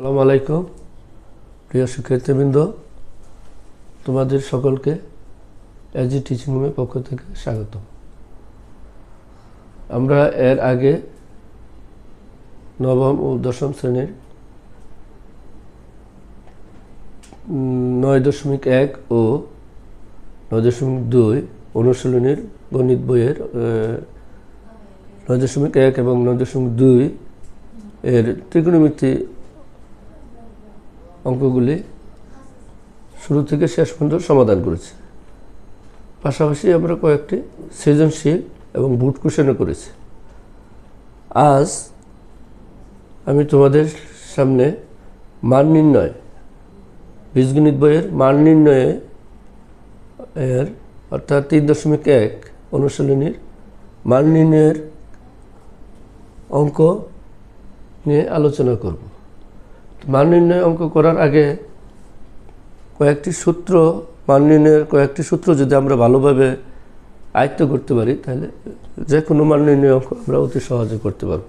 আসসালামু আলাইকুম প্রিয় শিক্ষার্থীবৃন্দ, তোমাদের সকলকে এজি টিচিং রুমের পক্ষ থেকে স্বাগত। আমরা এর আগে নবম ও দশম শ্রেণীর 9.1 ও 9.2 অনুশীলনীর গণিত বইয়ের 9.1 এবং 9.2 এর ত্রিকোণমিতি অঙ্কগুলি শুরু থেকে শেষ পর্যন্ত সমাধান করেছি। পাশাপাশি আমরা কয়েকটি সৃজনশীল এবং বুট কোশ্চেনও করেছি। আজ আমি তোমাদের সামনে মান নির্ণয়, বীজগণিত বইয়ের মান নির্ণয়ে এর অর্থাৎ 3.1 অনুশীলনীর মান নির্ণয়ের অঙ্ক নিয়ে আলোচনা করব। মান নির্ণয় অঙ্ক করার আগে মান নির্ণয়ের কয়েকটি সূত্র যদি আমরা ভালোভাবে আয়ত্ত করতে পারি, তাহলে যে কোনো মান নির্ণয় অঙ্ক আমরা অতি সহজে করতে পারব।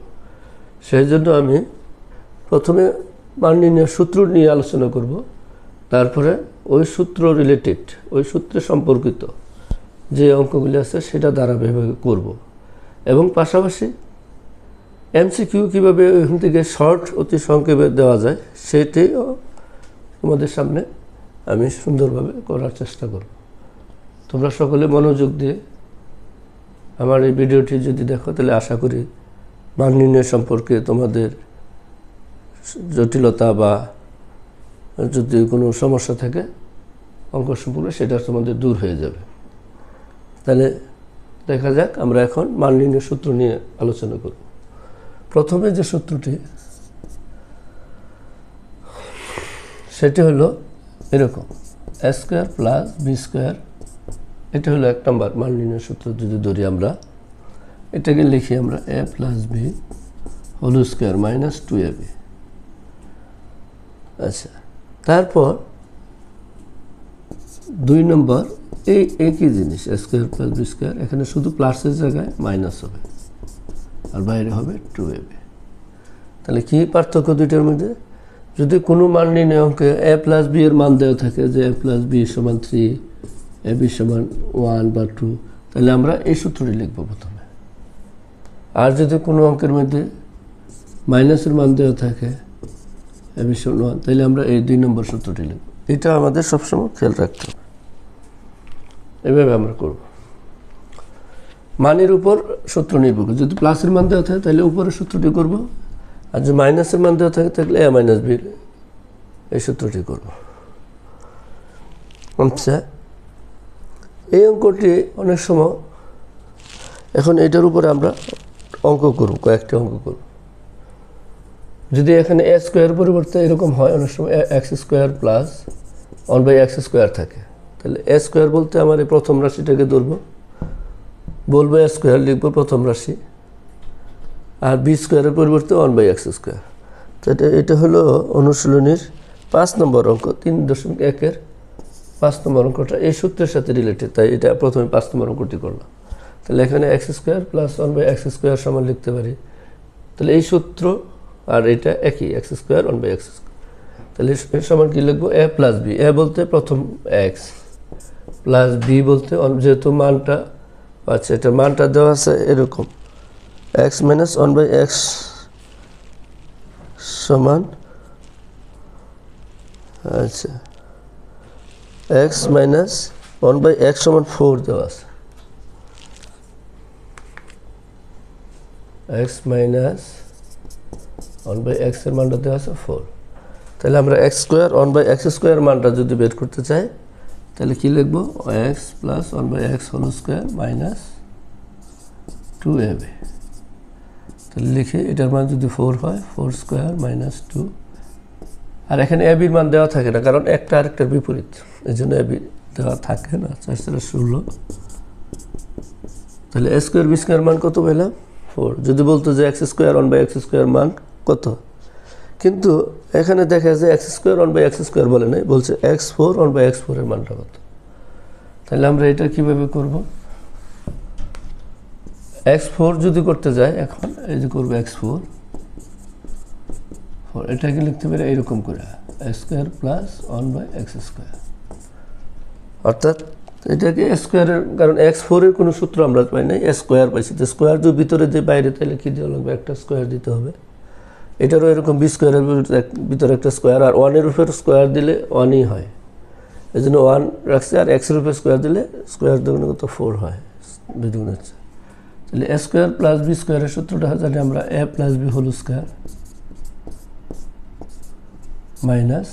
সেই জন্য আমি প্রথমে মান নির্ণয়ের সূত্র নিয়ে আলোচনা করব, তারপরে ওই সূত্রে সম্পর্কিত যে অঙ্কগুলি আছে সেটা ধারাবাহিকভাবে করব, এবং পাশাপাশি এমসিকিউ কীভাবে ওইখান থেকে অতি সংক্ষেপে দেওয়া যায় সেটিও তোমাদের সামনে আমি সুন্দরভাবে করার চেষ্টা করব। তোমরা সকলে মনোযোগ দিয়ে আমার এই ভিডিওটি যদি দেখো, তাহলে আশা করি মান নির্ণয় সম্পর্কে তোমাদের জটিলতা বা যদি কোনো সমস্যা থাকে অঙ্ক সম্পর্কে, সেটা তোমাদের দূর হয়ে যাবে। তাহলে দেখা যাক, আমরা এখন মান নির্ণয় সূত্র নিয়ে আলোচনা করব। প্রথমে যে সূত্রটি, সেটি হলো এরকম: a square plus B square. এটা হলো 1 নম্বর মান নির্ণয় সূত্র। যদি ধরি আমরা এটাকে লিখি আমরা a plus B whole square minus 2ab। আচ্ছা, তারপর 2 নম্বর, এই একই জিনিস a square plus B square, এখানে শুধু প্লাসের জায়গায় মাইনাস হবে আর বাইরে হবে 2ab। তাহলে কি পার্থক্য দুইটার মধ্যে? যদি কোনো মান নির্ণয় অঙ্কে a প্লাস বি এর মান দেওয়া থাকে, যে a প্লাস বি সমান 3, ab সমান 1 বা 2, তাহলে আমরা এই সূত্রটি লিখব প্রথমে। আর যদি কোনো অঙ্কের মধ্যে মাইনাসের মান দেওয়া থাকে ab সমান 1, তাহলে আমরা এই 2 নম্বর সূত্রটি লিখব। এটা আমাদের সবসময় খেয়াল রাখতে হবে। এভাবে আমরা করব। মানের উপর সূত্র নির্ভর করে, যদি প্লাসের মান দেওয়া থাকে তাহলে উপরের সূত্রটি করব, আর যদি মাইনাসের মান দেওয়া থাকে তাহলে a মাইনাস বি এই সূত্রটি করব। আচ্ছা, এই অঙ্কটি অনেক সময়, এখন এটার উপরে আমরা অঙ্ক করব, কয়েকটি অঙ্ক করব। যদি এখানে a স্কোয়ার পরিবর্তে এরকম হয়, অনেক সময় x square plus 1/x square থাকে, তাহলে a স্কোয়ার বলতে আমার এই প্রথম রাশিটাকে ধরবো, বলবো a স্কোয়ার, লিখবো প্রথম রাশি, আর বি স্কোয়ারের পরিবর্তে 1/x স্কোয়ার। তো এটা হলো অনুশীলনীর 5 নম্বর অঙ্ক, 3.1 এর 5 নম্বর অঙ্কটা এই সূত্রের সাথে রিলেটেড, তাই এটা প্রথমে 5 নম্বর অঙ্কটি করলাম। তাহলে এখানে x square plus 1/x square সমান লিখতে পারি। তাহলে এই সূত্র আর এটা একই, x স্কোয়ার 1/x স্কোয়ার। তাহলে এর সমান কি লিখবো? a plus B. a বলতে প্রথম x, প্লাস বি বলতে যেহেতু মানটা, আচ্ছা এটা মানটা দেওয়া আছে এরকম, x মাইনাস 1/x সমান, আচ্ছা x মাইনাস 1/x সমান 4 দেওয়া আছে, x মাইনাস 1/x এর মানটা দেওয়া আছে 4। তাহলে আমরা x স্কোয়ার 1/x স্কোয়ার মানটা যদি বের করতে চাই, তাহলে কি লিখবো? x plus 1/x whole square minus 2ab। তাহলে লিখে এটার মান যদি 4 হয়, 4 স্কোয়ার মাইনাস 2, আর এখানে ab এর মান দেওয়া থাকে না, কারণ একটা আরেকটার বিপরীত, এই জন্য ab দেওয়া থাকে না। 4 16। তাহলে a স্কোয়ার বি স্কোয়ার মান কত পেলাম? 4। যদি বলতো যে x স্কোয়ার 1/x স্কোয়ার মান কত, কিন্তু এখানে দেখা যায় x স্কোয়ার 1/x স্কোয়ার বলে নাই, বলছে x4 1/x4 এর মানটা কত। তাহলে আমরা এটা কিভাবে করব? x4 যদি করতে যাই, এখন এই যে করব x4 4 এটাকে লিখতে পারি এইরকম করে x square plus 1/x square, অর্থাৎ এটাকে স্কয়ারের, কারণ x4 এর কোনো সূত্র আমরা পাই নাই, স্কয়ার পাইছি, তো স্কয়ার যদি ভিতরে দিয়ে বাইরে তাহলে কি দেওয়া লাগবে, একটা স্কয়ার দিতে হবে। এটারও এরকম বি স্কয়ারের ভিতরে একটা স্কয়ার, আর 1 এর উপর স্কয়ার দিলে 1ই হয়, এই জন্য 1 রাখছে, আর x এর উপর স্কয়ার দিলে স্কয়ার দুগুণে কত 4 হয়, 2 দুগুণে হচ্ছে। তাহলে a স্কয়ার প্লাস b স্কয়ারের সূত্রটা জানি আমরা a plus b whole square minus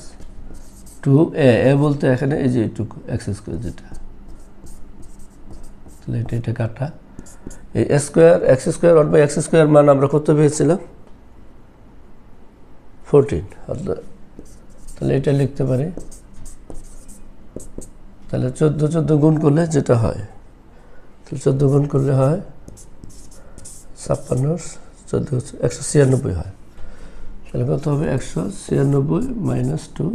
2a বলতে এখানে এই যে এইটুকু x স্কয়ার, যেটা তাহলে এটা কাটা, এই a square x square 1/x square মান আমরা কত পেয়েছিলাম 14, তাহলে এটা লিখতে পারি, তাহলে 14 গুণ করলে যেটা হয়, তাহলে 14 গুণ করলে হয় 56, 14 196 হয়, তাহলে কত হবে 196 মাইনাস 2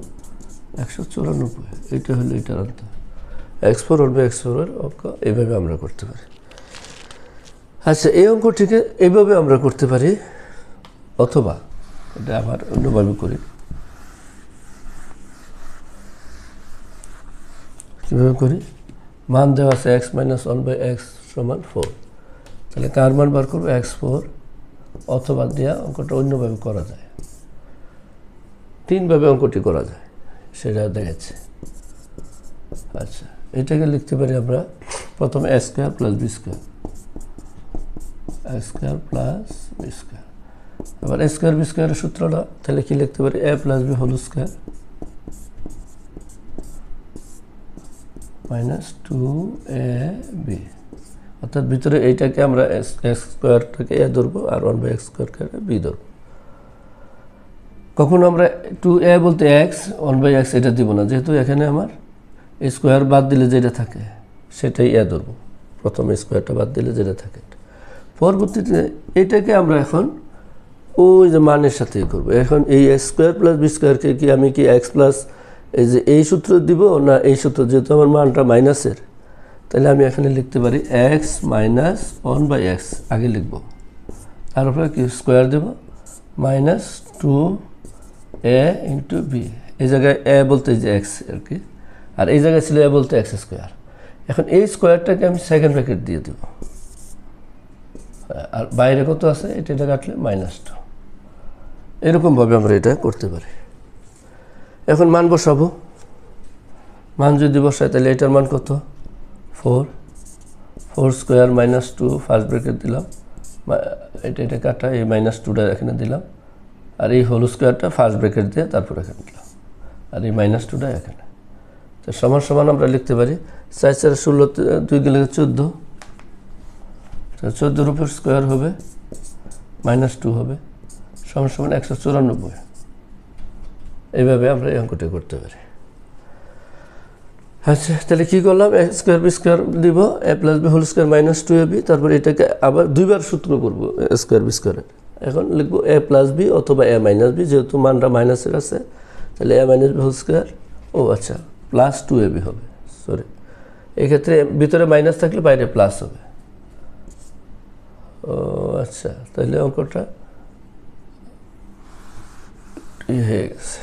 194, এটা হলো এটার আনসার। x4 1/x4 এর অঙ্ক এইভাবে আমরা করতে পারি। আচ্ছা, এই অঙ্কটিকে এইভাবে আমরা করতে পারি, অথবা এটা আবার অন্যভাবে করি। কীভাবে করি, মান দেওয়া আছে x মাইনাস 1/x সমান 4, তাহলে কার মান বার করবো x4, অথবা দেওয়া অঙ্কটা অন্যভাবে করা যায়, 3ভাবে অঙ্কটি করা যায়, সেটা দেখাচ্ছে। আচ্ছা, এটাকে লিখতে পারি আমরা প্রথমে a square plus b square, a square plus b square, আবার a স্কয়ার b স্কয়ারের সূত্রটা তাহলে কি লিখতে পারি, a plus b whole square minus 2ab, অর্থাৎ ভিতরে এইটাকে আমরা x স্কয়ারটাকে a ধরবো আর 1/x স্কয়ারকে b ধরবো। কখনো আমরা 2a বলতে x 1/x এটা দিব না, যেহেতু এখানে আমার স্কয়ার বাদ দিলে যেটা থাকে সেটাই a ধরবো, প্রথমে স্কয়ারটা বাদ দিলে যেটা থাকে। পরবর্তীতে এটাকে আমরা এখন ওই যে মানের সাথে করবো। এখন এই x স্কয়ার প্লাস b স্কয়ারকে কি আমি কি x প্লাস এই যে এই সূত্র দিব না এই সূত্র, যেহেতু আমার মানটা মাইনাসের, তাহলে আমি এখানে লিখতে পারি x মাইনাস 1/x আগে লিখব, তারপরে কি স্কয়ার দেব মাইনাস 2a ইন্টু b, এই জায়গায় a বলতে যে x আর কি, আর এই জায়গায় ছিল a বলতে x স্কয়ার। এখন এই স্কয়ারটাকে আমি সেকেন্ড ব্র্যাকেট দিয়ে দেব, আর বাইরে কত আছে এটা কাটলে -2, এরকমভাবে আমরা এটা করতে পারি। এখন মান বসাবো, মান যদি বসাই তাহলে এটার মান কত 4 স্কয়ার মাইনাস 2 ফার্স্ট ব্র্যাকেট দিলাম, এটা কাটা, এই -2টা এখানে দিলাম, আর এই হোল স্কয়ারটা ফার্স্ট ব্র্যাকেট দিয়ে তারপর এখানে দিলাম, আর এই -2টা এখানে। তো সমান সমান আমরা লিখতে পারি 4 4 16, 2 গেলে 14, 14 উপর স্কয়ার হবে -2 হবে, সমান সমান 194। এইভাবে আমরা এই অঙ্কটি করতে পারি। আচ্ছা, তাহলে কী করলাম, a স্কয়ার b স্কয়ার দিব, a plus b whole square minus 2ab, তারপর এটাকে আবার দুইবার সূত্র করব a স্কয়ার b স্কয়ারের। এখন লিখবো a প্লাস b অথবা a মাইনাস b, যেহেতু মানটা মাইনাসের আছে তাহলে a minus b whole square, ও আচ্ছা প্লাস 2ab হবে, সরি এক্ষেত্রে ভিতরে মাইনাস থাকলে বাইরে প্লাস হবে। ও আচ্ছা, তাহলে অঙ্কটা হয়ে গেছে।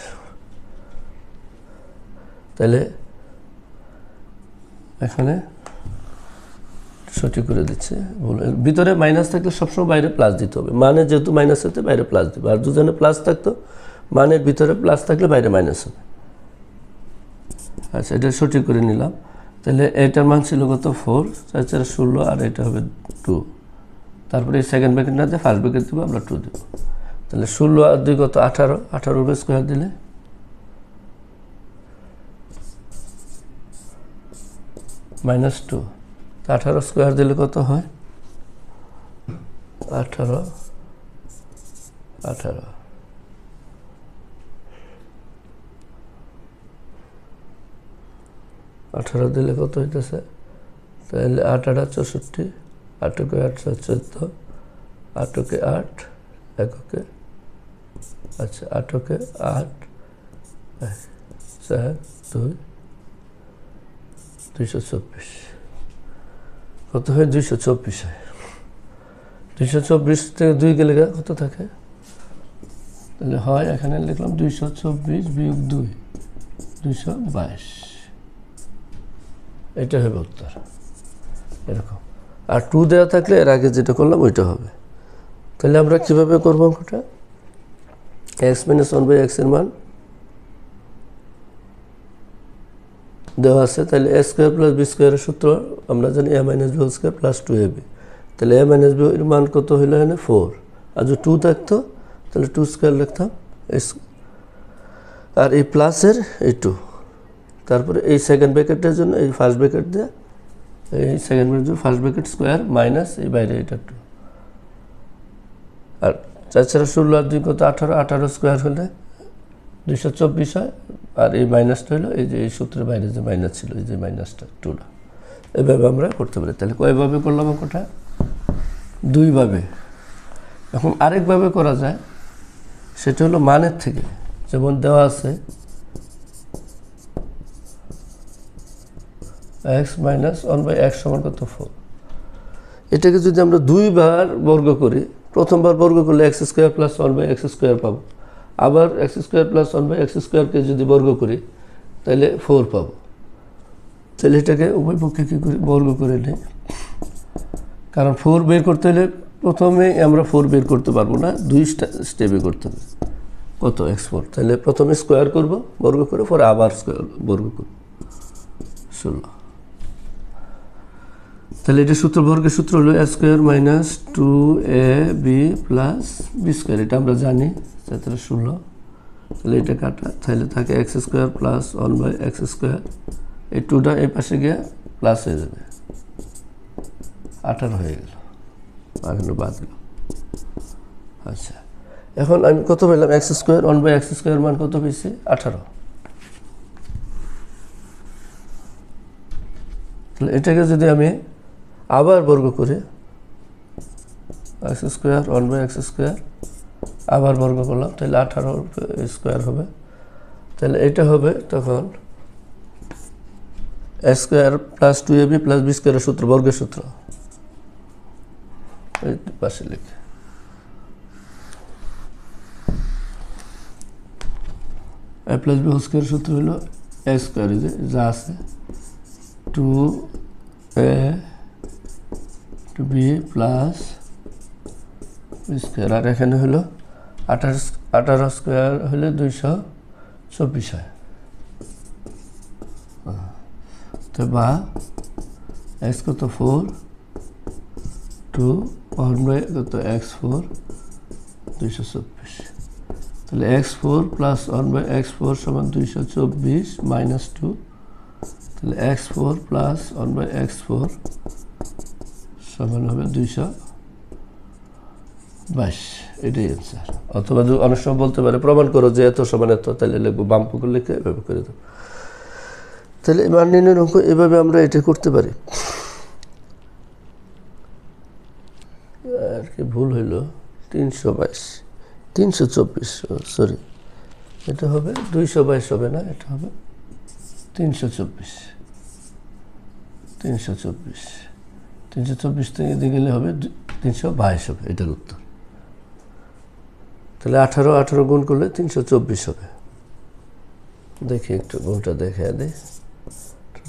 তাহলে এখানে সঠিক করে দিচ্ছে, ভিতরে মাইনাস থাকলে সবসময় বাইরে প্লাস দিতে হবে, মানে যেহেতু মাইনাস হতে বাইরে প্লাস দিবে, আর দুজনে প্লাস থাকতো মানের ভিতরে প্লাস থাকলে বাইরে মাইনাস হবে। আচ্ছা, এটা সঠিক করে নিলাম। তাহলে এটার মান ছিল কত 4, 4 4 16, আর এটা হবে 2, তারপরে এই সেকেন্ড ব্র্যাকেট না দিয়ে ফার্স্ট ব্র্যাকেট দেবো, আমরা 2 দেবো। তাহলে 16 আর 2 কত 18, 18 স্কয়ার দিলে -2, 18 স্কয়ার দিলে কত হয় 18 দিলে কত হইতেছে, তাহলে 8 8 64, 8 কে 8 14, 8 কে 8 এককে, আচ্ছা 8 কে 8 4 2 224, কত হয় 224 হয়। 224 থেকে 2 গেলে কত থাকে তাহলে হয় এখানে লিখলাম 224 বিয়োগ 2 222, এটা হবে উত্তর এরকম। আর 2 দেওয়া থাকলে এর আগে যেটা করলাম ওইটা হবে। তাহলে আমরা কীভাবে করবো অঙ্কটা? x - 1/x এর মান দেওয়া আছে, তাহলে a স্কোয়ার প্লাস বি স্কোয়ারের সূত্র আমরা জানি a - b whole square plus 2ab। তাহলে a - b এর মান কত হইলো এখানে 4, আর যদি 2 থাকতো তাহলে 2 স্কোয়ার লিখতাম, আর এই প্লাসের এই 2, তারপরে এই সেকেন্ড ব্র্যাকেটের জন্য এই ফার্স্ট ব্র্যাকেট দেওয়া, এই সেকেন্ড ব্র্যাকেট জন্য ফার্স্ট ব্র্যাকেট স্কোয়ার মাইনাস এই বাইরে এটা 2, আর 4 × 16 আর 2 কত 18, 18 স্কোয়ার হলে 224 হয়, আর এই মাইনাসটা হলো এই যে এই সূত্রের বাইরে যে মাইনাস ছিল, এই যে মাইনাসটা 2টা। এভাবে আমরা করতে পারি। তাহলে কয়ভাবে করলাম অঙ্কটা? 2 ভাবে। এখন আরেকভাবে করা যায়, সেটা হলো মানের থেকে। যেমন দেওয়া আছে x - 1/x সমান কত 4, এটাকে যদি আমরা 2 বার বর্গ করি, প্রথমবার বর্গ করলে x square plus 1/x square পাবো, আবার x স্কোয়ার প্লাস 1/x স্কোয়ারকে যদি বর্গ করি তাহলে 4 পাবো। তাহলে এটাকে উভয় পক্ষে কী করি, বর্গ করে নিই। কারণ 4 বের করতে হলে প্রথমে আমরা 4 বের করতে পারবো না, 2 স্টেপে করতে হবে। কত x4, তাহলে প্রথমে স্কোয়ার করব বর্গ করে, পরে আবার স্কোয়ার বর্গ করব 16। তাহলে এটা সূত্র, বর্গের সূত্র হলো a square minus 2ab plus B square, এটা আমরা জানি। তাহলে 16, তাহলে এটা কাটা, তাহলে থাকে x square plus 1/x square, এই 2টা এই পাশে গিয়ে প্লাস হয়ে যাবে, 18 হয়ে গেল, আর হলো বাদ গেল। আচ্ছা, এখন আমি কত পেলাম? x স্কোয়ার 1/x স্কোয়ার মান কত পেয়েছি? 18। তাহলে এটাকে যদি আমি আবার বর্গ করি, x স্কোয়ার 1/x স্কোয়ার আবার বর্গ করলাম, তাহলে 18 স্কোয়ার হবে। তাহলে এটা হবে তখন a square plus 2ab plus B স্কোয়ারের সূত্র, বর্গের সূত্র, এই পাশে লিখে a plus B whole square সূত্র হলো a স্কোয়ার, যা আছে 2ab প্লাস বি স্কোয়ার, আর এখানে হলো 18 স্কোয়ার হলে 224 হয়। তো বা x কত 4, 2 1 কত x4 224, তাহলে x4 প্লাস 1/x4 সমান 224 মাইনাস 2, তাহলে x4 প্লাস 1/x4 সমান হবে 222, এটাই অ্যান্সার। অথবা অনেক সময় বলতে পারে প্রমাণ করো যে এত সমান এত, তাহলে লিখবো বাম পক্ষ লিখে এভাবে করে দেবো। তাহলে মান নির্ণয়ের অঙ্ক এভাবে আমরা এটা করতে পারি। আর কি ভুল হইল, 324 সরি, এটা হবে 222 হবে না, এটা হবে 324 থেকে দিয়ে গেলে হবে 322 হবে, এটার উত্তর। তাহলে 18 গুণ করলে 324 হবে। দেখি একটু গুণটা দেখে দিই,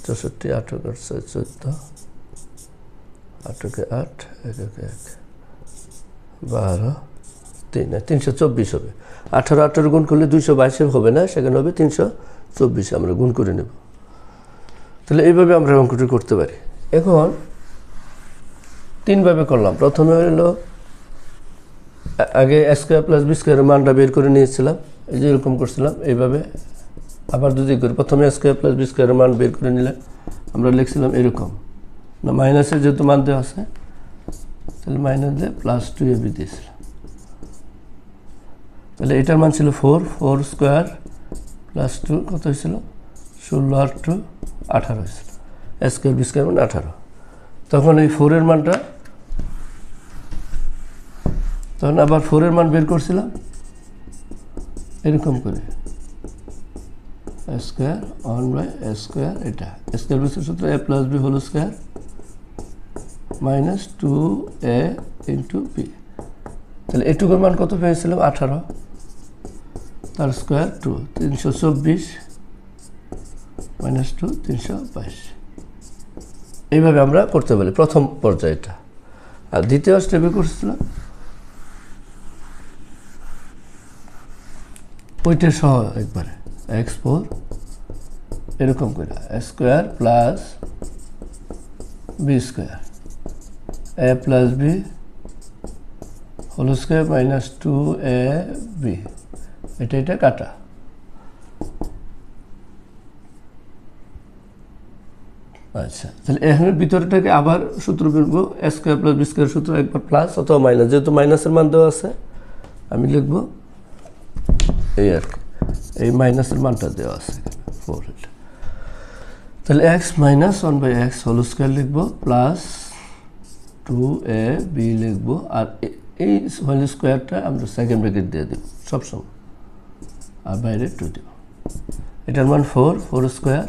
64 8 × 6 14, 8 × 8 1 × 1 12 3, 324 হবে। 18 গুণ করলে 222 হবে না, সেখানে হবে 324, আমরা গুণ করে নেব। তাহলে এইভাবে আমরা অঙ্কটি করতে পারি। এখন 3 ভাবে করলাম। প্রথমে হলো আগে a স্কোয়ার প্লাস বি স্কোয়ারের মানটা বের করে নিয়েছিলাম, এই যে এরকম করছিলাম। এইভাবে আবার যদি করি, প্রথমে a স্কোয়ার প্লাস বি স্কোয়ারের মান বের করে নিলে আমরা লিখছিলাম এরকম, না মাইনাসের যেহেতু মান দেওয়া আছে, তাহলে মাইনাস দিয়ে প্লাস 2ab দিয়েছিলাম। তাহলে এটার মান ছিল 4 স্কোয়ার প্লাস 2 কত হয়েছিল? 16 আর 2 18 হয়েছিল। a স্কোয়ার বি স্কোয়ার মানে 18। তখন এই 4-এর মানটা, তখন আবার 4-এর মান বের করছিলাম এরকম করে, a স্কোয়ার 1/a স্কোয়ার, এটা a স্কোয়ার বি স্কোয়ার সূত্র a plus B whole square minus 2a into B. তাহলে এটুকুর মান কত পেয়েছিলাম? 18। তার স্কোয়ার 2, 324 মাইনাস 2, 322। এইভাবে আমরা করতে পারি প্রথম পর্যায়টা। আর দ্বিতীয় স্টেপে করছিলাম ওইটা সহ একবারে x4 এরকম করে square plus B square A plus B whole square minus 2ab, এটা কাটা। আচ্ছা, তাহলে এখানে ভিতরটাকে আবার সূত্র করবো এ স্কোয়ার প্লাস বি স্কোয়ার সূত্র, একবার প্লাস অথবা মাইনাস, যেহেতু মাইনাসের মান দেওয়া আছে আমি লিখবো এই আর কি, এই মাইনাসের মানটা দেওয়া আছে এখানে 4। তাহলে x minus 1/x whole square লিখবো প্লাস 2ab লিখবো, আর এই হোল স্কোয়ারটা আমরা সেকেন্ড ব্র্যাকেট দিয়ে দেব সবসময়, আর বাইরে 2 দেব। এটার মান 4 স্কোয়ার,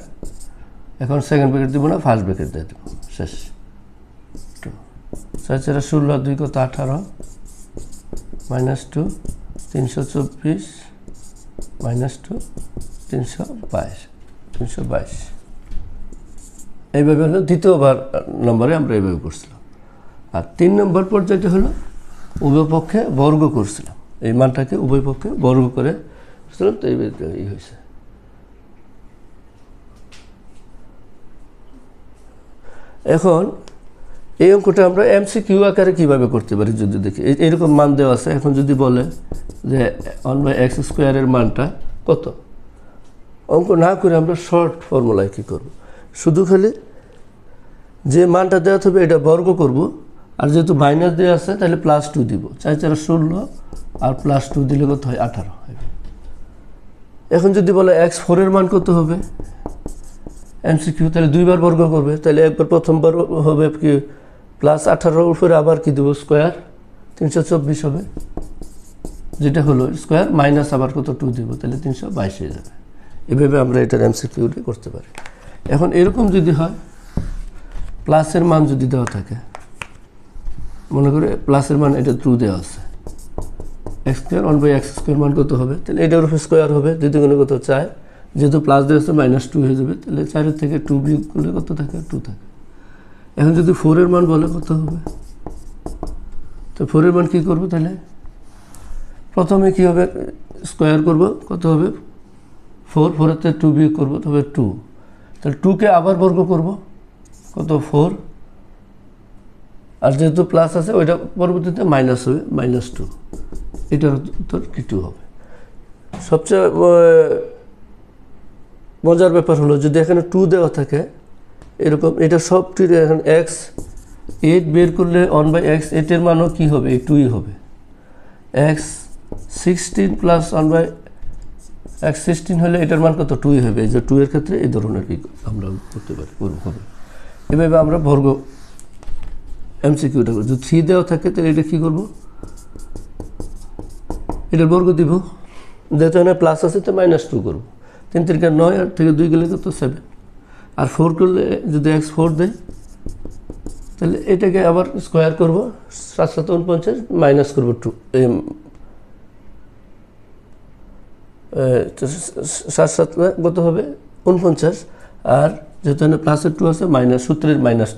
এখন সেকেন্ড ব্র্যাকেট দিব না, ফার্স্ট ব্র্যাকেট দিয়ে দেব, শেষ 2। 4 4 16, 2 কত 18 মাইনাস 2 324 মাইনাস 2 322। এইভাবে হলো দ্বিতীয়বার নম্বরে আমরা এইভাবে করছিলাম। আর 3 নম্বর পর্যায়টি হলো উভয় পক্ষে বর্গ করছিলাম, এই মানটাকে উভয় পক্ষে বর্গ করে তো এই হয়েছে। এখন এই অঙ্কটা আমরা MCQ আকারে কীভাবে করতে পারি যদি দেখি, এইরকম মান দেওয়া আছে। এখন যদি বলে যে 1/x স্কোয়ারের মানটা কত, অঙ্ক না করে আমরা শর্ট ফর্মুলায় কী করব, শুধু খালি যে মানটা দেওয়া হবে এটা বর্গ করব, আর যেহেতু মাইনাস দেওয়া আছে তাহলে প্লাস 2 দিব। 4 4 16 আর প্লাস 2 দিলে কত হয় 18 হয়। এখন যদি বলে x4 এর মান কত হবে MCQ, তাহলে 2 বার বর্গ করবে, তাহলে একবার প্রথমবার হবে কি প্লাস 18 উপরে আবার কি দেবো স্কোয়ার 324 হবে, যেটা হলো স্কোয়ার মাইনাস আবার কত 2 দিব, তাহলে 322 হয়ে যাবে। এভাবে আমরা এটার MCQ করতে পারি। এখন এরকম যদি হয় প্লাসের মান যদি দেওয়া থাকে, মনে করে প্লাসের মান এটা 2 দেওয়া আছে, x স্কোয়ার 1/x স্কোয়ার মান কত হবে, তাহলে এটার উপর স্কোয়ার হবে, যদি কোনো কত চায়, যেহেতু প্লাস দেওয়া আছে মাইনাস 2 হয়ে যাবে, তাহলে 4 থেকে 2 বিয়োগ করলে কত থাকে 2 থাকে। এখন যদি 4 এর মান বলে কত হবে, তো 4 এর মান কী করবো, তাহলে প্রথমে কী হবে স্কোয়ার করব, কত হবে 4 এর থেকে 2 বিয়োগ করবো, তবে 2, তাহলে 2কে আবার বর্গ করব, কত 4, আর যেহেতু প্লাস আছে ওইটা পরবর্তীতে মাইনাস হবে -2, এটার উত্তর কি 2 হবে। সবচেয়ে মজার ব্যাপার হলো যদি এখানে 2 দেওয়া থাকে এরকম, এটা সবটির এখন x 8 বের করলে 1/x 8 এর মানও কী হবে, এই 2ই হবে। x 16 প্লাস 1/x 16 হলে এটার মান কত 2ই হবে, এই যে 2 এর ক্ষেত্রে এই ধরনের কি আমরা করতে পারি হবে। এভাবে আমরা বর্গ MCQটা করব। যদি 3 দেওয়া থাকে তাহলে এটা কী করবো, এটার বর্গ দিব, যেহেতু এখানে প্লাস আছে তো -2 করবো, 3 3 9, আর থেকে 2 গেলে কত 7, আর 4 করলে যদি x4 দেয় তাহলে এটাকে আবার স্কোয়ার করবো, 7 7 49 মাইনাস করবো 2, 7 7 কত হবে 49, আর যেহেতু এখানে প্লাসের 2 আছে মাইনাস সূত্রের মাইনাস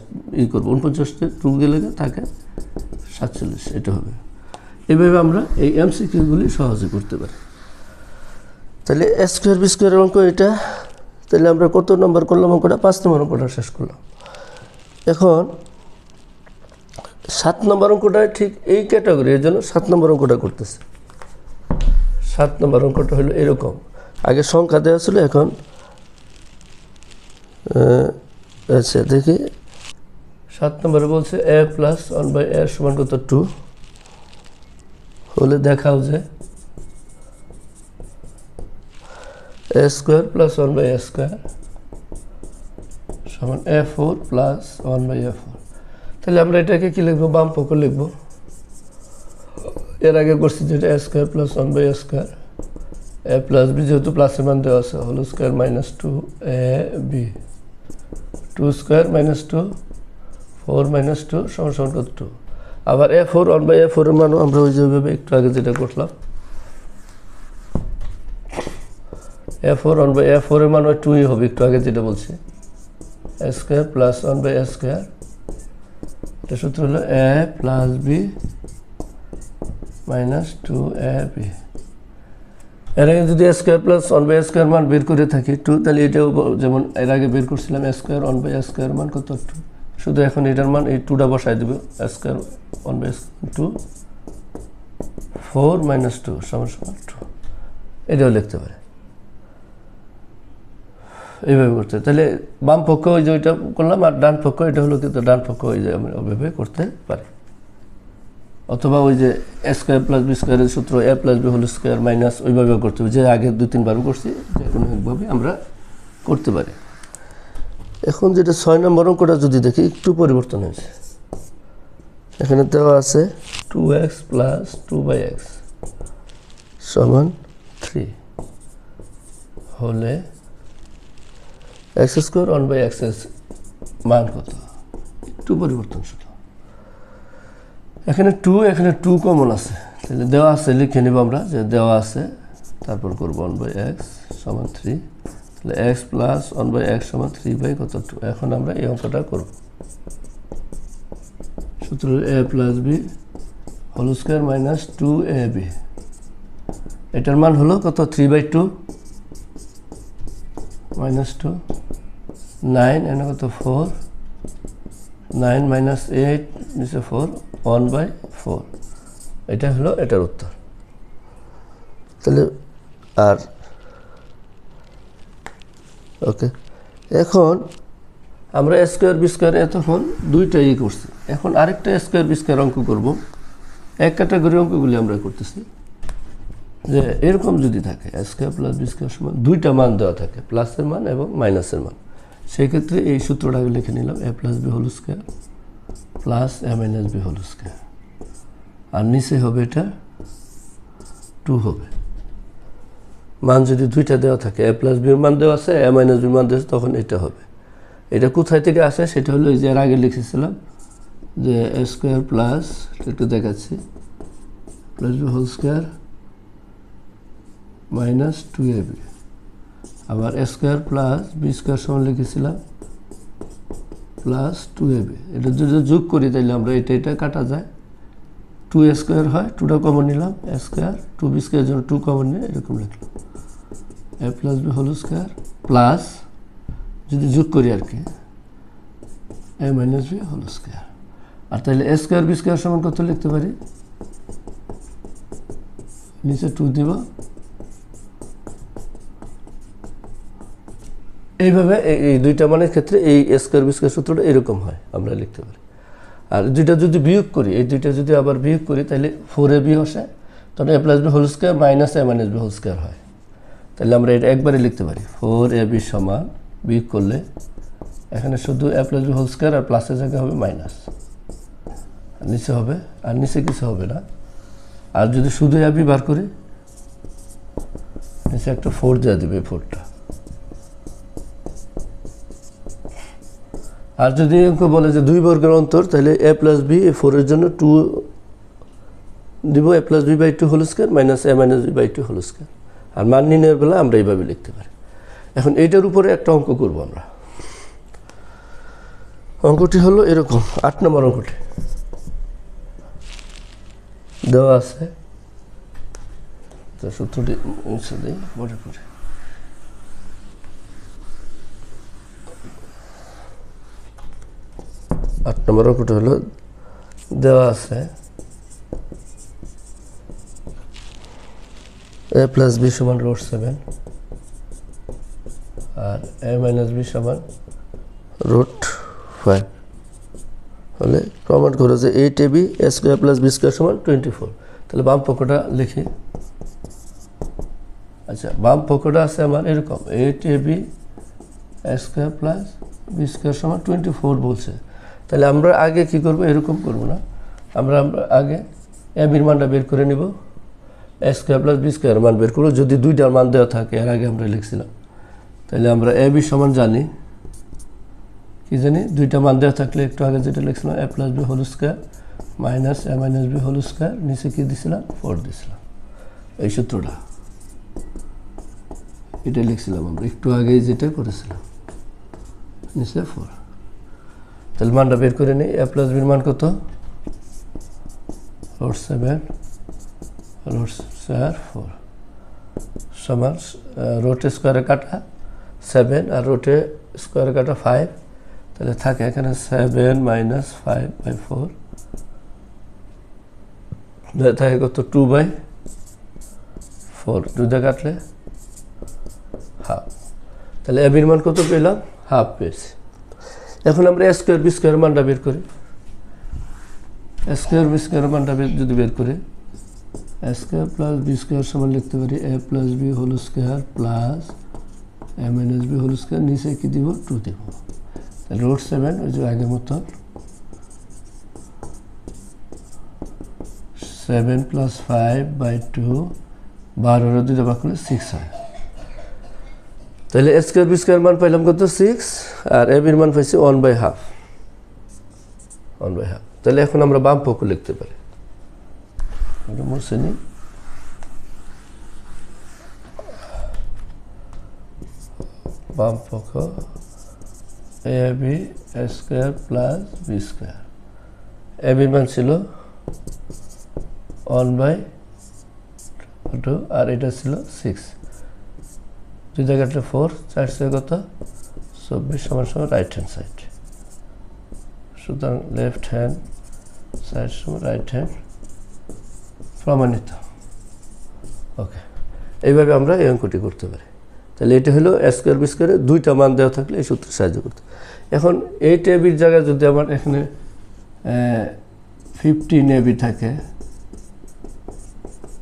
করবো, 49 2 গেলে থাকে 47, এটা হবে। এভাবে আমরা এই MCQগুলি সহজে করতে পারি। তাহলে a স্কোয়ার বি স্কোয়ারের অঙ্ক এটা, তাহলে আমরা কত নম্বর করলাম অঙ্কটা, 5 নম্বর অঙ্কটা শেষ করলাম। এখন 7 নম্বর অঙ্কটা ঠিক এই ক্যাটাগরি, এর জন্য 7 নম্বর অঙ্কটা করতেছে। 7 নম্বর অঙ্কটা হলো এরকম, আগে সংখ্যা দেওয়া ছিল, এখন আচ্ছা দেখি 7 নম্বরে বলছে a প্লাস 1/a সমান কত 2 হলে দেখাও যে a square plus 1/a square সমান a4 প্লাস 1/a4। তাহলে আমরা এটাকে কি লিখবো, বাম পক্ষ লিখবো। এর আগে করছি যেটা a square plus 1/a square a plus b, যেহেতু প্লাসের মান দেওয়া আছে, হোল স্কোয়ার -2ab 2 স্কোয়ার -2 4 -2 সমান কত 2। আবার a4 1/a4 এর মানও আমরা ওই যেভাবে একটু আগে যেটা করলাম A four one by A ফোরের মান ওই টুই হবে, একটু আগে যেটা বলছি, A square plus one by A square. এটা সূত্র হলো A plus B minus two A B. এর আগে যদি A square plus one by A square মান বের করে থাকি টু, তাহলে এটাও যেমন এর আগে বের করছিলাম A square one by A square মান কত টু, শুধু এখন এটার মান এই টুটা বসাই দেবে, A square one by two four minus two সমান সমান টু, এটাও লিখতে পারে এইভাবে করতে। তাহলে বাম পক্ষ ওই যে ওইটা করলাম, আর ডান পক্ষ এটা হলো কিন্তু ডান পক্ষ ওই যে আমি ওইভাবে করতে পারি। অথবা ওই যে এ স্কোয়ার প্লাস বি স্কোয়ারের সূত্র A plus B whole square minus ওইভাবেও করতে হবে, যে আগে 2-3বার করছি, যে কোনো একভাবে আমরা করতে পারি। এখন যেটা 6 নম্বর অঙ্কটা যদি দেখি একটু পরিবর্তন হয়েছে। এখানে দেওয়া আছে 2x প্লাস 2/x সমান 3 হলে x স্কোয়ার 1/x এর মান কত, একটু পরিবর্তন শুধু। এখানে 2 কমন আছে, তাহলে দেওয়া আছে লিখে নেব আমরা, যে দেওয়া আছে তারপর করবো 1/x সমান 3, তাহলে x প্লাস 1/x সমান 3 কত 2। এখন আমরা এই অঙ্কটা করব। সূত্র a plus B whole square minus 2ab, এটার মান হলো কত 3/2 মাইনাস 2 9, এনে কত 4 9 মাইনাস 8 নিচে 4 1/4, এটা হলো এটার উত্তর। তাহলে আর ওকে, এখন আমরা এ স্কোয়ার বি স্কোয়ার এতক্ষণ দুইটাই করছি, এখন আরেকটা স্কোয়ার বি স্কোয়ার অঙ্ক করবো। এক ক্যাটাগরি অঙ্কগুলি আমরা করতেছি, যে এরকম যদি থাকে এ স্কোয়ার প্লাস বি স্কোয়ার সমান দুইটা মান দেওয়া থাকে, প্লাসের মান এবং মাইনাসের মান, সেই ক্ষেত্রে এই সূত্রটাকে লিখে নিলাম A plus B whole square plus A minus B whole square, আর নিচে হবে এটা 2 হবে। মান যদি দুইটা দেওয়া থাকে, এ প্লাস বির মান দেওয়া আছে, এ মাইনাস বির মান দেওয়া আছে, তখন এটা হবে। এটা কোথায় থেকে আসে সেটা হলো এই যে এর আগে লিখেছিলাম যে এ স্কোয়ার প্লাস, একটু দেখাচ্ছি, plus B whole square minus 2ab, আবার A square plus B square সমান লিখেছিলাম প্লাস 2ab। এটা যদি যোগ করি তাহলে আমরা এটা কাটা যায়, 2a স্কোয়ার হয়, 2টা কমন নিলাম, এ স্কোয়ার 2b স্কোয়ার জন্য 2 কমন নিয়ে এরকম লিখলাম A plus B whole square plus, যদি যোগ করি আর কি, A minus B whole square. আর তাহলে এ স্কোয়ার বি স্কোয়ার সমান কত লিখতে পারি, নিচে 2 দিব। এইভাবে এই দুইটা মানের ক্ষেত্রে এই এ স্কোয়ার বি স্কোয়ার সূত্রটা এরকম হয়, আমরা লিখতে পারি। আর দুইটা যদি বিয়োগ করি, এই দুইটা যদি আবার বিয়োগ করি, তাহলে 4ab আসে, তখন A plus B whole square minus A minus B whole square হয়। তাহলে আমরা এটা একবারে লিখতে পারি 4ab সমান, বিয়োগ করলে এখানে শুধু এ প্লাস বি হোল স্কোয়ার আর প্লাসের জায়গায় হবে মাইনাস, নিচে হবে, আর নিচে কিছু হবে না। আর যদি শুধু ab বার করি, নিচে একটা 4 দেওয়া দেবে, 4টা। আর যদি অঙ্ক বলে যে 2 বর্গের অন্তর, তাহলে এ প্লাস বি, 4-এর জন্য 2 দিব, এ plus বি/2 whole square minus A minus বি/2 whole square. আর মান নির্ণয়ের বেলা আমরা এইভাবে লিখতে পারি। এখন এইটার উপরে একটা অঙ্ক করব আমরা। অঙ্কটি হলো এরকম, 8 নম্বর অঙ্কটি দেওয়া আছে, তো সূত্রটি মুছে দিই পরে পরে। আট নম্বর অঙ্কটা হলো দেওয়া আছে এ প্লাস বি সমান √7 আর এ মাইনাস বি সমান √5 হলে প্রমাণ করো যে 8ab এ স্কোয়ার প্লাস বি স্কোয়ার সমান 24। তাহলে বাম পক্ষটা লিখি। আচ্ছা, বাম পক্ষটা আছে আমার এরকম 8ab এ স্কোয়ার প্লাস বি স্কোয়ার সমান 24 বলছে। তাহলে আমরা আগে কি করব, এরকম করব না, আমরা আগে এ বির মানটা বের করে নিব, এ স্কোয়ার প্লাস বি স্কোয়ার মান বের করবো। যদি দুইটার মান দেওয়া থাকে, এর আগে আমরা লিখছিলাম, তাহলে আমরা এ বি সমান জানি, কি জানি, দুইটা মান দেওয়া থাকলে একটু আগে যেটা লিখছিলাম A plus B whole square minus A minus B whole square, নিচে কি দিছিলাম 4 দিছিলাম, এই সূত্রটা। এটা লিখছিলাম আমরা একটু আগেই যেটা করেছিলাম, নিচে 4। তাহলে মানটা বের করে নিই। a প্লাস বির মান কত? রুট 7 রুট স্কয়ার 4 সমান রুট স্কোয়ারে কাটা 7 আর রুটে স্কোয়ারে কাটা 5, তাহলে থাকে এখানে 7 মাইনাস 5/4 থাকে কত? 2/4, 2 দিয়ে কাটলে হাফ। তাহলে এ বির মান কত পেলাম? হাফ পেয়েছি। এখন আমরা এ স্কোয়ার বি স্কোয়ার মানটা বের করি। এ স্কোয়ার বি স্কোয়ার মানটা যদি বের করি, A square plus B square সমান লিখতে পারি A plus B whole square plus A minus B whole square, নিচে কি দিব? 2 দিব। তাহলে রুট 7 ওই যে আগের মতন 7 প্লাস 5/2, 12 2 ভাগ করলে 6 হয়। তাহলে এ স্কোয়ার বি স্কোয়ার মান পাইলাম কত? 6, আর এ বির মান পাইছি 1/2। তাহলে এখন আমরা বাম পক্ষ লিখতে পারি। মুছে নিই। বাম পক্ষ A B square plus B square, A বির মান ছিল 1/2 আর এটা ছিল 6, 2 দিয়ে কাটলে 4, 4 6 কত? 24 সমান সমান রাইট হ্যান্ড সাইড। সুতরাং লেফট হ্যান্ড সাইড সমান রাইট হ্যান্ড প্রমাণিত। ওকে, এইভাবে আমরা এই অঙ্কটি করতে পারি। তাহলে এটা হলো এ স্কোয়ার বি স্কোয়ারে দুইটা মান দেওয়া থাকলে এই সূত্রে সাহায্য করতে। এখন এই টেবির জায়গায় যদি আমার এখানে 15 এবি থাকে,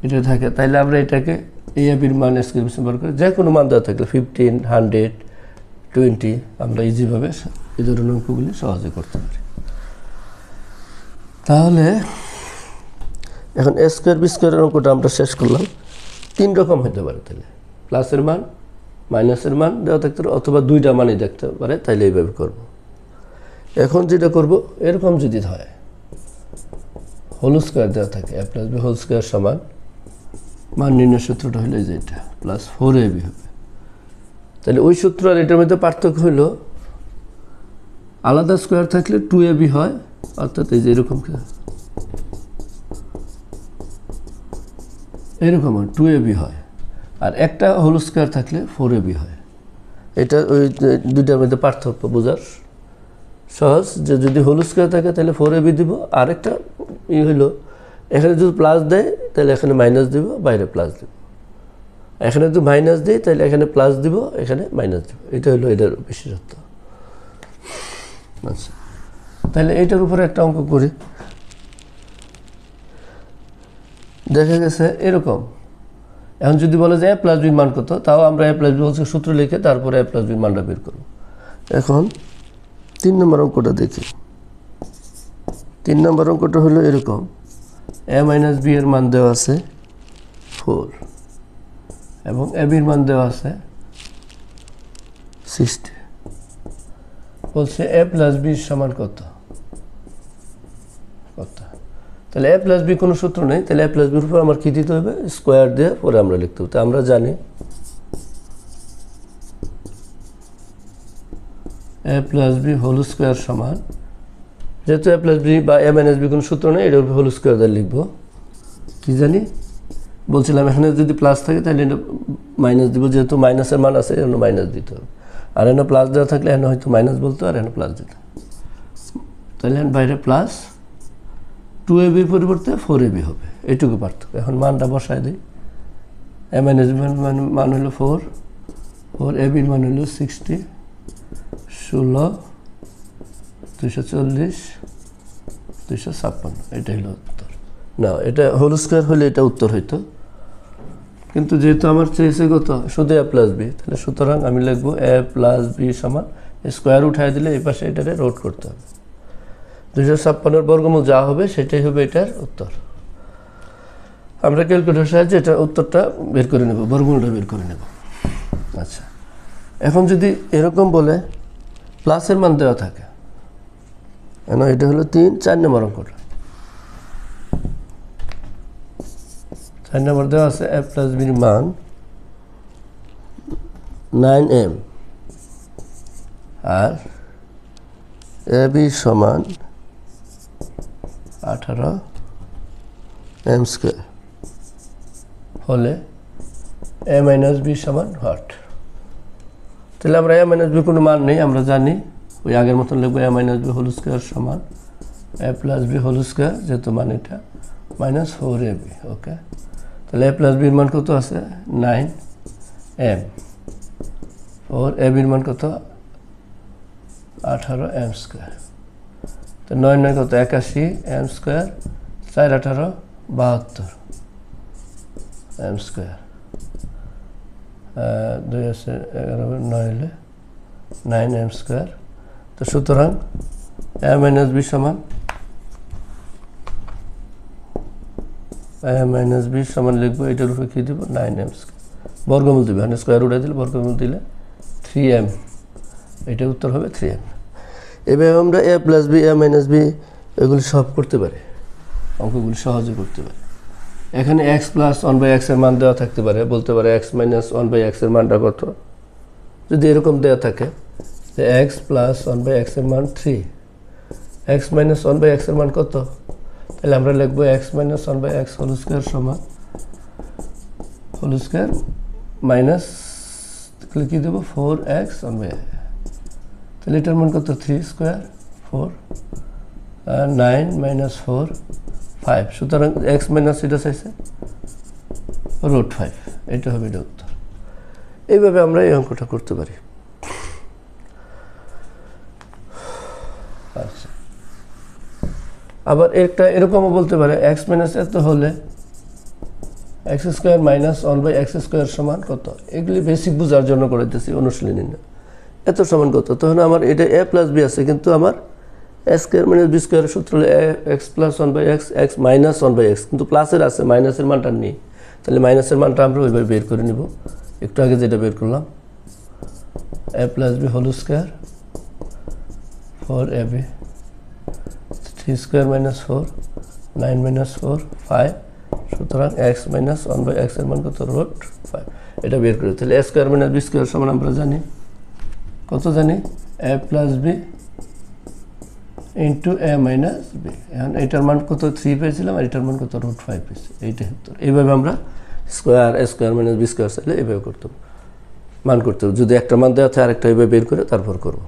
এটা থাকে, তাহলে আমরা এটাকে এই এবির মান স্কোয়ার বি স্কোয়ার করে যে কোনো মান দেওয়া থাকলে 15, 100, 20 আমরা ইজিভাবে এই ধরনের অঙ্কগুলি সহজে করতে পারি। তাহলে এখন এ স্কোয়ার বি স্কোয়ারের অঙ্কটা আমরা শেষ করলাম। 3 রকম হতে পারে, তাহলে প্লাসের মান মাইনাসের মান দেওয়া থাকতে পারে, অথবা দুইটা মানই দেখতে পারে, তাইলে এইভাবে করব। এখন যেটা করব, এরকম যদি হয় হোল স্কোয়ার দেওয়া থাকে এ প্লাস বি হোল স্কোয়ার সমান মান নির্ণয় সূত্রটা হলো যে এটা প্লাস 4ab হবে। তাহলে ওই সূত্র আর এটার মধ্যে পার্থক্য হলো আলাদা স্কোয়ার থাকলে 2ab হয়, অর্থাৎ এই যে এরকম হয় 2ab হয়, আর একটা হোল স্কোয়ার থাকলে 4ab হয়। এটা ওই দুইটার মধ্যে পার্থক্য বোঝার সহজ, যে যদি হোল স্কোয়ার থাকে তাহলে 4ab দিব, আর একটা হইলো এখানে যদি প্লাস দেয় তাহলে এখানে মাইনাস দিব, বাইরে প্লাস দিব। এখানে যদি মাইনাস দেয় তাহলে এখানে প্লাস দিব, এখানে মাইনাস দিব। এটা হলো এটার বিশেষত্ব। আচ্ছা, তাহলে এইটার উপরে একটা অঙ্ক করি। দেখা গেছে এরকম, এখন যদি বলে যে এ প্লাস বির মান কত, তাও আমরা এ প্লাস বি হচ্ছে সূত্র লিখে তারপরে এ প্লাস বির মানটা বের করব। এখন 3 নম্বর অঙ্কটা দেখি। 3 নম্বর অঙ্কটা হলো এরকম, এ মাইনাস বি এর মান দেওয়া আছে 4 এবং এ বির মান দেওয়া আছে 60। বলছে এ প্লাস বি সমান কত? তাহলে এ প্লাস বি কোনো সূত্র নেই, তাহলে এ প্লাস বির উপর আমার কী দিতে হবে? স্কোয়ার দিয়ে পরে আমরা লিখতে হবে। আমরা জানি এ প্লাস বি হোল স্কোয়ার সমান, যেহেতু এ প্লাস বি বা এ মাইনাস বি কোনো সূত্র নেই, এটার উপর হোল স্কোয়ার দিয়ে লিখবো। কী জানি বলছিলাম, এখানে যদি প্লাস থাকে তাহলে এটা মাইনাস দিব, যেহেতু মাইনাসের মান আছে এখানে মাইনাস দিতে হবে। আর এখানে প্লাস দেওয়া থাকলে এখানে হয়তো মাইনাস বলতো, আর এখানে প্লাস দিতে। তাহলে বাইরে প্লাস 2ab পরিবর্তে 4ab হবে, এইটুকু পার্থক্য। এখন মানটা বসায় দিই। এ মাইনাস বি মান হলো 4, ab মান হলো 60, 16, 240, 256। এটাই হলো উত্তর। না, এটা হোল স্কোয়ার হলে এটা উত্তর হইতো, কিন্তু যেহেতু আমার চেয়েছে কত? শুধু এ প্লাস বি, তাহলে সুতরাং আমি লিখবো এ প্লাস বি সমান স্কোয়ার উঠাই দিলে এই পাশে এটারে রোড করতে হবে। 256 বর্গমূল যা হবে সেটাই হবে এটার উত্তর। আমরা ক্যালকুলেটরের সাহায্যে এটা উত্তরটা বের করে নেব, বর্গমূলটা বের করে নেব। আচ্ছা, এখন যদি এরকম বলে প্লাসের মান দেওয়া থাকে, এটা হলো 3, 4 নম্বর অঙ্কটা। 4 নম্বর দেওয়া আছে এ প্লাস বির মান 9m আর AB সমান 18m স্কয়ার হলে a মাইনাস b সমান হোয়াট? তাহলে আমরা a মাইনাস b কোনো মান নেই, আমরা জানি ওই আগের মতন লিখবো a minus b whole square সমান a plus b whole square, যেহেতু মান এটা মাইনাস 4ab। ওকে, তাহলে a প্লাস b এর মান কত আছে? 9m, और ab এর মান কত? 18m square. তো 9 9 কত? 81m স্কয়ার, 4 18 72 m স্কয়ার, 2 আছে 11 9 হলে 9m স্কয়ার। তো সুতরাং a মাইনাস b সমান লিখবো, এটার উপরে কি দিব? 9m স্কয়ার, বর্গমূল দিবে, মানে স্কয়ার উঠে দিলে বর্গমূল দিলে 3m, এটা উত্তর হবে 3m। এভাবে আমরা a plus b, a minus b এগুলি সব করতে পারি, অঙ্কগুলি সহজে করতে পারি। এখানে x প্লাস 1/x এর মান দেওয়া থাকতে পারে, বলতে পারে x মাইনাস 1/x এর মানটা কত? যদি এরকম দেওয়া থাকে যে x প্লাস 1/x এর মান 3, x মাইনাস 1/x এর মান কত? তাহলে আমরা লিখবো x minus 1/x whole square সমান হোল স্কয়ার মাইনাস কি দেবো? 4x 1/x। তাহলে এটার মান কত? 3 স্কয়ার 4 আর 9 মাইনাস 4 5। সুতরাং x মাইনাস এটা চাইছে √5, এটা হবে এটা উত্তর। এইভাবে আমরা এই অঙ্কটা করতে পারি। আচ্ছা, আবার একটা এরকমও বলতে পারে x মাইনাস এত হলে x square minus 1/x square সমান কত? এগুলি বেসিক বোঝার জন্য করে দিতেছি, অনুশীলনী না। এত সমান কত? তখন আমার এটা a প্লাস b আছে, কিন্তু আমার a স্কয়ার মাইনাস b স্কয়ারের সূত্র হলো x plus 1/x, x minus 1/x, কিন্তু প্লাসের আছে, মাইনাসের মানটা নেই। তাহলে মাইনাসের মানটা আমরা ওইভাবে বের করে নিব, একটু আগে যেটা বের করলাম। a plus b whole square 4ab, 3 square minus 4, 9 minus 4 5। সুতরাং x মাইনাস 1/x এর মান কত? √5, এটা বের করে। তাহলে a square minus b square সমান আমরা জানি কত? জানি a plus b into a minus b। এখন এটার মান কত? 3 পেয়েছিলাম, আর এটার মান কত? √5 পেয়েছি, এইটাই উত্তর। এইভাবে আমরা square a square minus b square চাইলে এইভাবে করতাম, মান করতে হবে। যদি একটা মান দেওয়া থাকে আরেকটা এইভাবে বের করে তারপর করব।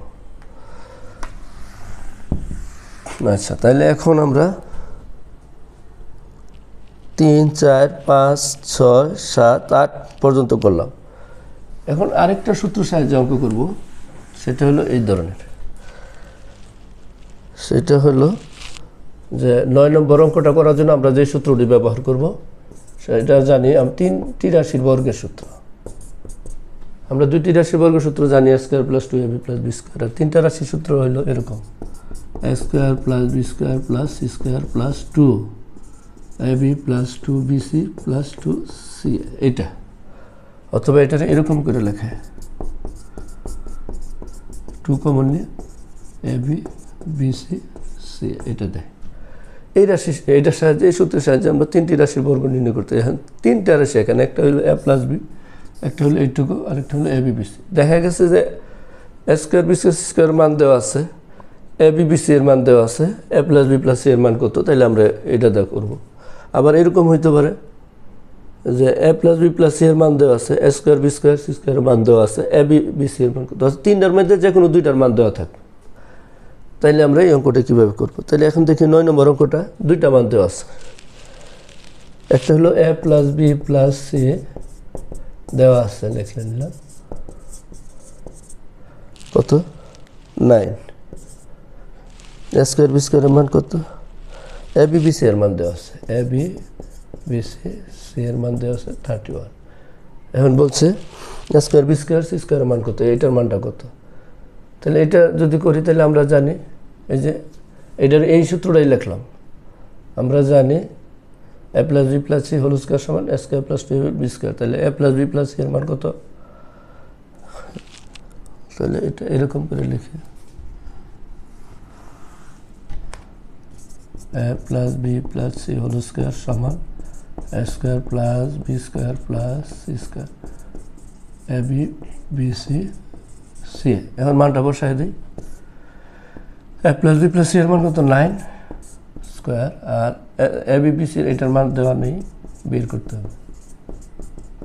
আচ্ছা, তাহলে এখন আমরা 3 4 5 6 7 8 পর্যন্ত করলাম। এখন আরেকটা সূত্র সাহায্যে অঙ্ক করব, সেটা হলো এই ধরনের। সেটা হলো যে 9 নম্বর অঙ্কটা করার জন্য আমরা যে সূত্রটি ব্যবহার করব সেটা জানি, আমি 3টি রাশির বর্গের সূত্র। আমরা 2টি রাশির বর্গের সূত্র জানি, a square plus 2ab plus b square. আর 3টা রাশির সূত্র হলো এরকম, a square plus b square plus c square plus 2ab plus 2bc plus 2c, এটা। অথবা এটা এরকম করে লেখা, 2 কমন নিয়ে ab bc c, এটা দেয়। এই রাশি, এইটার সাহায্যে, এই সূত্রের সাহায্যে আমরা 3টি রাশির বর্গ নির্ণয় করতে। এখন 3টা রাশি এখানে, একটা হলো a প্লাস b, একটা হলো এইটুকু, আরেকটা হলো ab bc। দেখা গেছে যে a স্কয়ার b স্কয়ার মান দেওয়া আছে, ab bc এর মান দেওয়া আছে, a plus b plus c এর মান কত? তাইলে আমরা এটা দেওয়া করবো। আবার এরকম হইতে পারে যে a plus b plus c এর মান দেওয়া আছে, a square b square c square মান দেওয়া আছে, ab bc এর মান কত? 3টার মধ্যে যে কোনো 2টার মান দেওয়া থাকবে। তাইলে আমরা এই অঙ্কটা কীভাবে করবো? তাহলে এখন দেখি 9 নম্বর অঙ্কটা 2টা মান দেওয়া আছে। একটা হলো a plus b plus c দেওয়া আছে, লিখে নিলাম কত? 9। a স্কয়ার b স্কয়ারের মান কত? ab bc এর মান দেওয়া আছে, ab bc c এর মান দেওয়া আছে 31। এখন বলছে a square b square c স্কয়ারের মান কত? এইটার মানটা কত? তাহলে এটা যদি করি তাহলে আমরা জানি, এই যে এটার এই সূত্রটাই লিখলাম। আমরা জানি a plus b plus c whole square সমান a square plus 2ab square. তাহলে a plus b plus c এর মান কত? তাহলে এটা এরকম করে লিখি, a plus b plus c whole square সমান a square plus b square plus c square. ab BC C, এখন মানটা বসাই দিই। A plus B plus C এর মান কত 9 স্কোয়ার, আর এ বি বি সির এটার মান দেওয়া নেই, বের করতে হবে।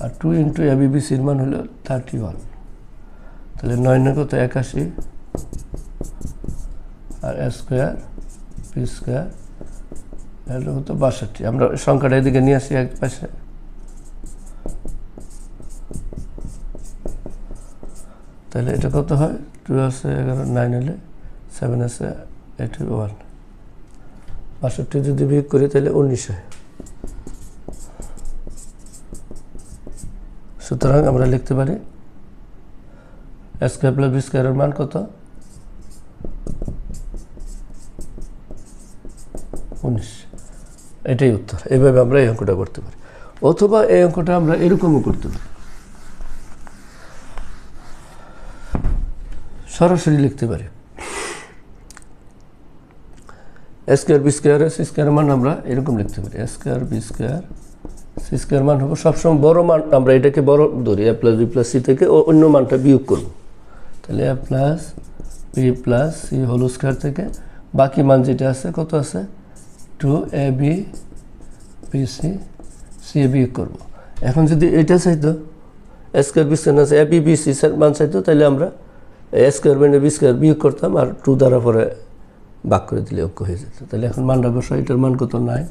আর 2 ইন্টু এ বি বি সির মান হলো 31, তাহলে 9 কত 81, আর এ স্কোয়ার বি স্কোয়ার হলো কত 62। আমরা সংখ্যাটা এদিকে নিয়ে আসি এক পাশে, তাহলে এটা কত হয় 2 আছে 11, 9 হলে 7 আছে 81, 62 যদি বিয়োগ করি তাহলে 19 হয়। সুতরাং আমরা লিখতে পারি এ স্কোয়ার প্লাস বি স্কোয়ারের মান কত 19। এটাই উত্তর। এইভাবে আমরা এই অঙ্কটা করতে পারি, অথবা এই অঙ্কটা আমরা এরকমও করতে পারি, সরাসরি লিখতে পারি। A square B square C স্কোয়ারের মান আমরা এরকম লিখতে পারি, A square B square C square মান হবে সবসময় বড় মান, আমরা এটাকে বড় ধরি, A plus B plus C থেকে অন্য মানটা বিয়োগ করব। তাহলে A plus B plus C whole square থেকে বাকি মান যেটা আছে কত আছে 2 A B B C C A বিয়োগ করবো। এখন যদি এটা চাইতো এ স্কোয়ার বি স্কোয়ার আছে এ বি বি সি মান চাইতো, তাহলে আমরা এ স্কোয়ার মানে বি স্কোয়ার বিয়োগ করতাম, আর 2 দ্বারা পরে ভাগ করে দিলে অঙ্ক হয়ে যেত। তাহলে এখন মানটা বসা, এটার মান কত 9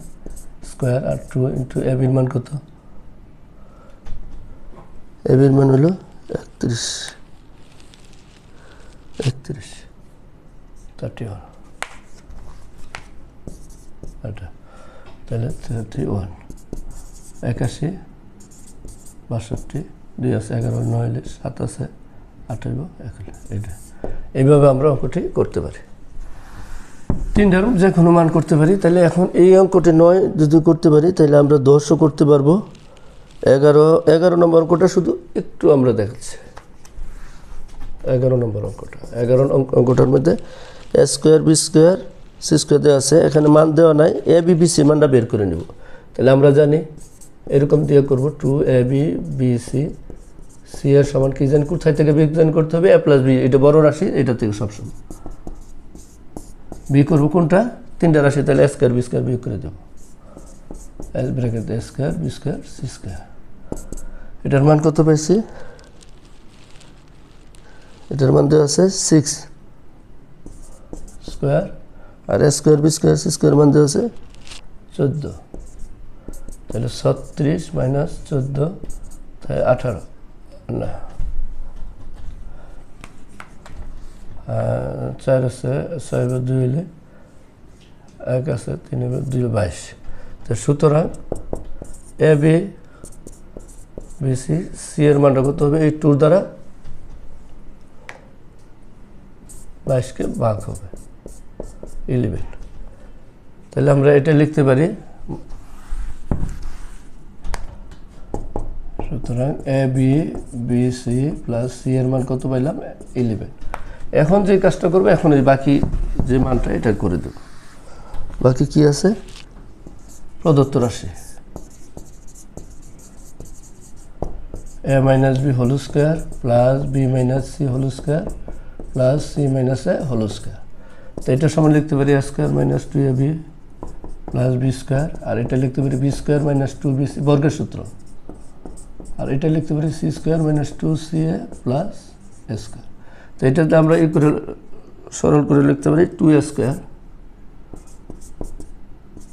স্কোয়ার, আর 2 ইন্টু এ বির মান কত, এ বির মান হলো 31 31 এটা, তাহলে 31 81 62 2 আছে 11 9 হলে 7 আছে 28 এটা। এইভাবে আমরা অঙ্কটি করতে পারি, তিনটার যে কোনো মান করতে পারি। তাহলে এখন এই অঙ্কটি 9 যদি করতে পারি তাহলে আমরা 10ও করতে পারবো। 11 নম্বর অঙ্কটা শুধু একটু আমরা দেখাচ্ছি। 11 নম্বর অঙ্কটা, 11 অঙ্কটার মধ্যে A square B square C square দেওয়া আছে, এখানে মান দেওয়া নাই, এ বি বি সি মানটা বের করে নিব। তাহলে আমরা জানি এরকম দিয়ে করবো 2 A B B C, C এর সমান কি জানি কোথায় থেকে বিয়োজন করতে হবে, এ প্লাস বি, এটা বড় রাশি, এটা থেকে সবসময় বি করবো কোনটা 3টা রাশি, তাহলে এ স্কোয়ার বি স্কোয়ার বিয়োগ করে দেবো, এস bracket A square B square C square. এটার মান কত পাইছি, এটার মান দেওয়া আছে 6 স্কোয়ার, আর A square B square C square মান দেওয়া আছে 14, তাহলে 36 মাইনাস 14 তাহলে 18 না 4 আছে 6 বার 2 হলে 1 আছে 3 বার 2 22। তো সুতরাং A B B C C এর মানটা কত হবে, এই 2 দ্বারা 22কে ভাগ হবে 11। তাহলে আমরা এটা লিখতে পারি, সুতরাং A B B C plus C এর মান কত পাইলাম 11। এখন যে কাজটা করবো, এখন এই বাকি যে মানটা এটা করে দেব। বাকি কি আছে, প্রদত্ত রাশি A minus B whole square plus B minus C whole square plus C minus A whole square. তো এটা সমান লিখতে পারি A square minus 2 A B plus B square, আর এটা লিখতে পারি B square minus 2 B C বর্গের সূত্র, আর এটা লিখতে পারি C square minus 2 C A plus A square. তো এটাতে আমরা এই করে সরল করে লিখতে পারি 2 A square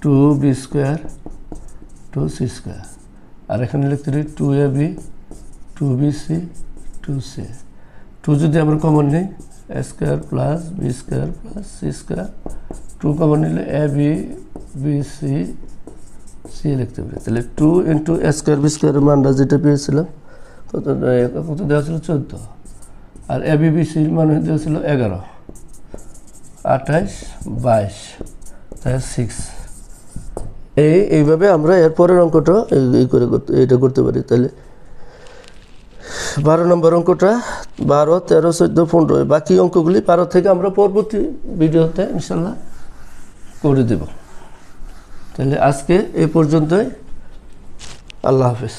2 B square 2 C square, আর এখানে লিখতে পারি 2 A B 2 B C 2 C. 2 যদি আমরা কমন নিই A square plus B square plus C square, 2 common নিলে A B B C C লিখতে পারি। তাহলে 2 ইন্টু এ স্কোয়ার বি স্কোয়ারের মানটা যেটা পেয়েছিলাম কত দেওয়া ছিল 14, আর এ বি বি সির মান দেওয়া ছিল 11 28 22 তাই 6। এইভাবে আমরা এর পরের অঙ্কটা এটা করতে পারি। তাহলে 12 নম্বর অঙ্কটা 12 13 14 15, বাকি অঙ্কগুলি 12 থেকে আমরা পরবর্তী ভিডিওতে ইনশাল্লাহ করে দেব। তাহলে আজকে এই পর্যন্তই, আল্লাহ হাফেজ।